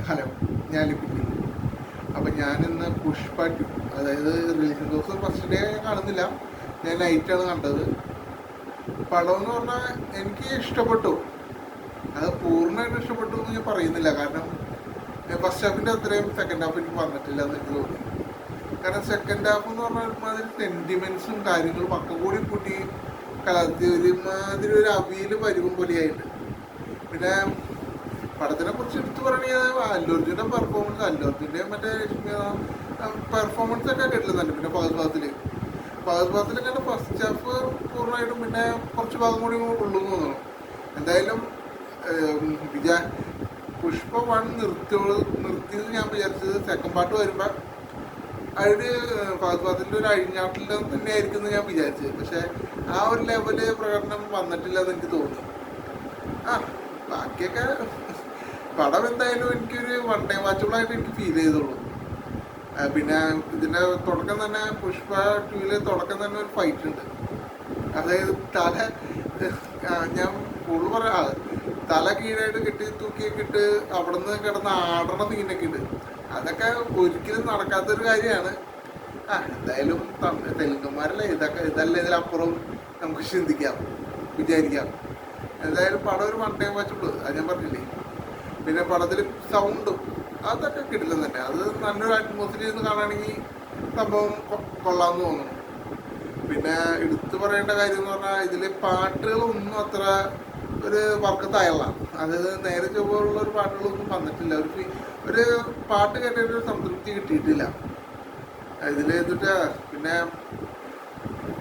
Hello, ഞാൻ ലിപിക്ക്. അപ്പം ഞാനിന്ന് പുഷ്പ 2, അതായത് റിലീസിങ് ദിവസം ഫസ്റ്റ് ഡേ കാണുന്നില്ല, ഞാൻ നൈറ്റാണ് കണ്ടത്. പടം എന്ന് പറഞ്ഞാൽ എനിക്ക് ഇഷ്ടപ്പെട്ടു. അത് പൂർണ്ണമായിട്ട് ഇഷ്ടപ്പെട്ടു എന്ന് ഞാൻ പറയുന്നില്ല, കാരണം ഫസ്റ്റ് ഹാഫിൻ്റെ അത്രയും സെക്കൻഡ് ഹാഫ് എനിക്ക് വന്നിട്ടില്ല എന്ന് എനിക്ക് തോന്നി. കാരണം സെക്കൻഡ് ഹാഫ് എന്ന് പറഞ്ഞാൽ ഒരുമാതിരി സെൻറ്റിമെൻറ്റ്സും കാര്യങ്ങളും ഒക്കെ കൂടി കൂട്ടി കലർത്തി ഒരുമാതിരി ഒരു അവിയൽ പരുവം പോലെയായിട്ട്. പിന്നെ പടത്തിനെ കുറിച്ച് എടുത്തു പറയുകയാണെങ്കിൽ അല്ലു അർജുൻ്റെ പെർഫോമൻസ്, അല്ലു അർജുൻ്റെ മറ്റേ പെർഫോമൻസ് ഒക്കെ കിട്ടുന്നുണ്ട്. പിന്നെ ഫഹദ് ഫാസിൽ കണ്ട ഫസ്റ്റ് ഹാഫ് പൂർണ്ണമായിട്ടും, പിന്നെ കുറച്ച് ഭാഗം കൂടി ഉള്ളൂ എന്ന് തോന്നുന്നു. എന്തായാലും പുഷ്പ 1 നിർത്തിയത് ഞാൻ വിചാരിച്ചത് സെക്കൻഡ് പാർട്ട് വരുമ്പോൾ അതിന് ഫഹദ് ഫാസിലിൻ്റെ ഒരു അഴിഞ്ഞാട്ടിൽ തന്നെ ആയിരിക്കും എന്ന് ഞാൻ വിചാരിച്ചത്. പക്ഷേ ആ ഒരു ലെവല് പ്രകടനം വന്നിട്ടില്ല എന്ന് എനിക്ക് തോന്നി. ബാക്കിയൊക്കെ പടം എന്തായാലും എനിക്കൊരു വൺ ടൈം വാച്ചബിളായിട്ട് എനിക്ക് ഫീൽ ചെയ്തുള്ളൂ. പിന്നെ ഇതിൻ്റെ തുടക്കം തന്നെ, പുഷ്പ 2 തുടക്കം തന്നെ ഒരു ഫൈറ്റ് ഉണ്ട്. അതായത് ഞാൻ കൂടുതൽ പറയാം, തല കീഴായിട്ട് കെട്ടി തൂക്കിയൊക്കെ ഇട്ട് അവിടെ നിന്ന് കിടന്ന് ആടണ സീനൊക്കെ ഉണ്ട്. അതൊക്കെ ഒരിക്കലും നടക്കാത്തൊരു കാര്യമാണ്. എന്തായാലും തെലുങ്കന്മാരല്ലേ, ഇതല്ല ഇതിലപ്പുറം നമുക്ക് ചിന്തിക്കാം, വിചാരിക്കാം. എന്തായാലും പടം ഒരു വൺ ടൈം വാച്ചബിൾ, അത് ഞാൻ പറഞ്ഞില്ലേ. പിന്നെ പടത്തിൽ സൗണ്ടും അതൊക്കെ കിട്ടില്ല തന്നെ. അത് നല്ലൊരു അറ്റ്മോസ്ഫിയർ നിന്ന് കാണുകയാണെങ്കിൽ സംഭവം കൊള്ളാമെന്ന് തോന്നുന്നു. പിന്നെ എടുത്തു പറയേണ്ട കാര്യം എന്ന് പറഞ്ഞാൽ ഇതിൽ പാട്ടുകളൊന്നും അത്ര ഒരു വർക്കത്തായല്ല. അതായത് നേരെ ചൊവ്വുള്ള ഒരു പാട്ടുകളൊന്നും വന്നിട്ടില്ല. ഒരു പാട്ട് കേട്ടൊരു സംതൃപ്തി കിട്ടിയിട്ടില്ല ഇതിൽ. പിന്നെ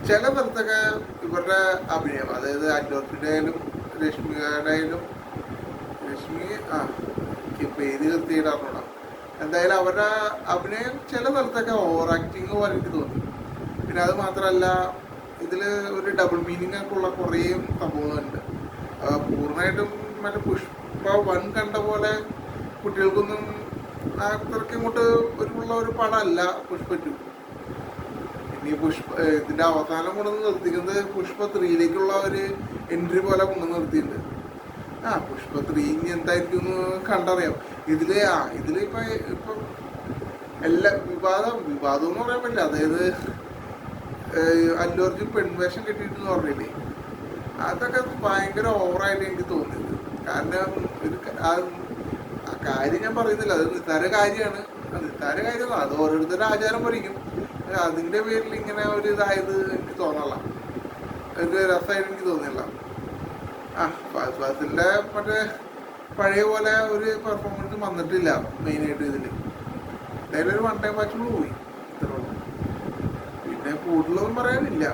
ചില സ്ഥലത്തൊക്കെ ഇവരുടെ അഭിനയം, അതായത് അല്ലു അർജുൻ്റെ ആയാലും രശ്മികയുടെ ആയാലും, പേര് കൃത്യമായിട്ടാണോ, എന്തായാലും അവരുടെ അഭിനയം ചില സ്ഥലത്തൊക്കെ ഓവർ ആക്ടിങ് പോലെ എനിക്ക് തോന്നി. പിന്നെ അത് മാത്രമല്ല, ഇതിൽ ഒരു ഡബിൾ മീനിങ് ഒക്കെ ഉള്ള കുറേ സംഭവങ്ങളുണ്ട്. പൂർണ്ണമായിട്ടും മറ്റേ പുഷ്പ 1 കണ്ട പോലെ കുട്ടികൾക്കൊന്നും അത്രയ്ക്ക് ഇങ്ങോട്ട് ഒരു പടമല്ല പുഷ്പ 2. ഇനി ഇതിൻ്റെ അവസാനം കൊണ്ടുവന്ന് നിർത്തിക്കുന്നത് പുഷ്പ 3 ഒരു എൻട്രി പോലെ കൊണ്ടുവന്ന് നിർത്തിയിട്ടുണ്ട്. പുഷ്പ 3 ഇനി എന്തായിരിക്കും എന്ന് കണ്ടറിയാം. ഇതിലിപ്പം എല്ലാ വിവാദം എന്ന് പറയാൻ പറ്റില്ല. അതായത് അല്ലു അർജുൻ പെൺവേഷം കിട്ടിയിട്ടെന്ന് പറഞ്ഞില്ലേ, അതൊക്കെ ഭയങ്കര ഓവറായിട്ട് എനിക്ക് തോന്നിയത്. കാരണം ആ കാര്യം ഞാൻ പറയുന്നില്ല, അത് നിസ്സാര കാര്യമാണ്. അത് ഓരോരുത്തരുടെ ആചാരം പഠിക്കും. അതിൻ്റെ പേരിൽ ഇങ്ങനെ ഒരു ഇതായത് എനിക്ക് തോന്നല്ല, ഒരു രസമായിട്ട് എനിക്ക് തോന്നില്ല. ഫഹദ് ഫാസിലിൻ്റെ മറ്റേ പഴയ പോലെ ഒരു പെർഫോമൻസ് വന്നിട്ടില്ല മെയിനായിട്ട് ഇതിൽ. എന്തായാലും ഒരു വൺ ടൈം വാച്ചിൽ പോയി, ഇത്രയുള്ളൂ. പിന്നെ കൂടുതലൊന്നും പറയാനില്ല.